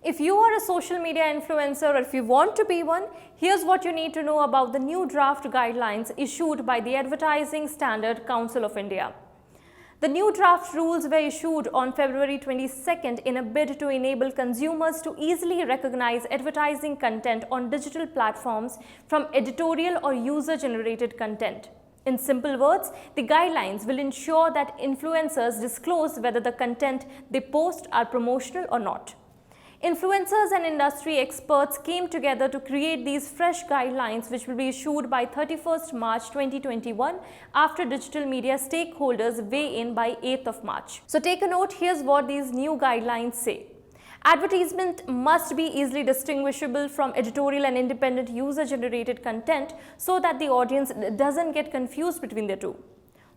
If you are a social media influencer or if you want to be one, here's what you need to know about the new draft guidelines issued by the Advertising Standard Council of India. The new draft rules were issued on February 22nd in a bid to enable consumers to easily recognize advertising content on digital platforms from editorial or user-generated content. In simple words, the guidelines will ensure that influencers disclose whether the content they post are promotional or not. Influencers and industry experts came together to create these fresh guidelines, which will be issued by 31st March 2021 after digital media stakeholders weigh in by 8th of March. So take a note, here's what these new guidelines say. Advertisement must be easily distinguishable from editorial and independent user-generated content so that the audience doesn't get confused between the two.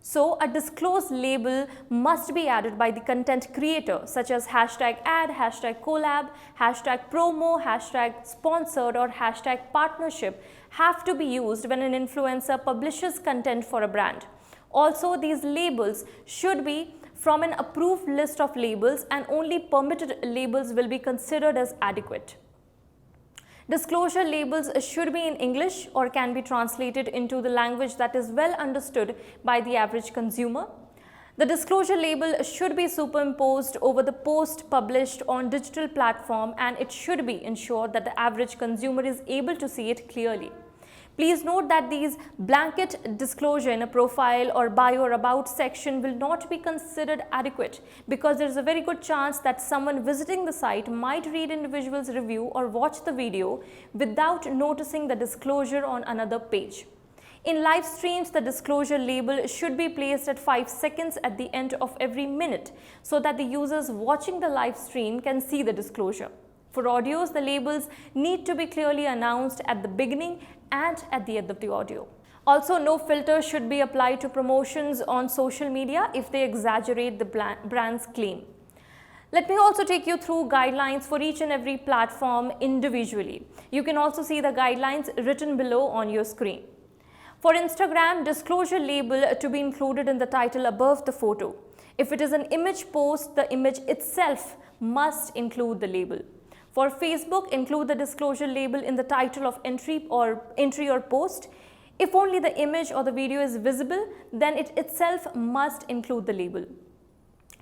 So, a disclosed label must be added by the content creator, such as hashtag ad, hashtag collab, hashtag promo, hashtag sponsored or hashtag partnership have to be used when an influencer publishes content for a brand. Also, these labels should be from an approved list of labels and only permitted labels will be considered as adequate. Disclosure labels should be in English or can be translated into the language that is well understood by the average consumer. The disclosure label should be superimposed over the post published on digital platform and it should be ensured that the average consumer is able to see it clearly. Please note that these blanket disclosure in a profile or bio or about section will not be considered adequate because there is a very good chance that someone visiting the site might read individual's review or watch the video without noticing the disclosure on another page. In live streams, the disclosure label should be placed at 5 seconds at the end of every minute so that the users watching the live stream can see the disclosure. For audios, the labels need to be clearly announced at the beginning and at the end of the audio. Also, no filter should be applied to promotions on social media if they exaggerate the brand's claim. Let me also take you through guidelines for each and every platform individually. You can also see the guidelines written below on your screen. For Instagram, disclosure label to be included in the title above the photo. If it is an image post, the image itself must include the label. For Facebook, include the disclosure label in the title of entry or post. If only the image or the video is visible, then it itself must include the label.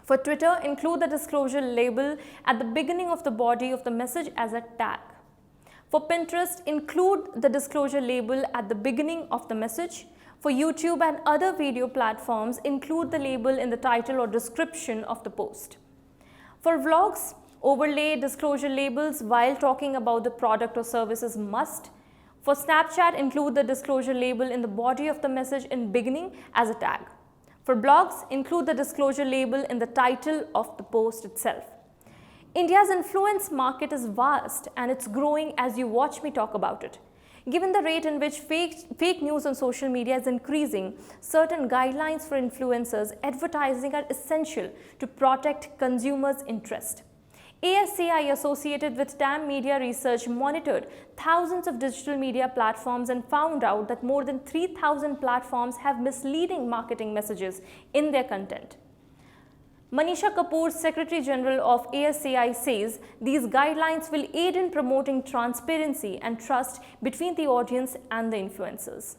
For Twitter, include the disclosure label at the beginning of the body of the message as a tag. For Pinterest, include the disclosure label at the beginning of the message. For YouTube and other video platforms, include the label in the title or description of the post. For vlogs, overlay disclosure labels while talking about the product or services must. For Snapchat, include the disclosure label in the body of the message in beginning as a tag. For blogs, include the disclosure label in the title of the post itself. India's influence market is vast and it's growing as you watch me talk about it. Given the rate in which fake news on social media is increasing, certain guidelines for influencers advertising are essential to protect consumers' interest. ASCI, associated with TAM Media Research, monitored thousands of digital media platforms and found out that more than 3,000 platforms have misleading marketing messages in their content. Manisha Kapoor, Secretary General of ASCI, says these guidelines will aid in promoting transparency and trust between the audience and the influencers.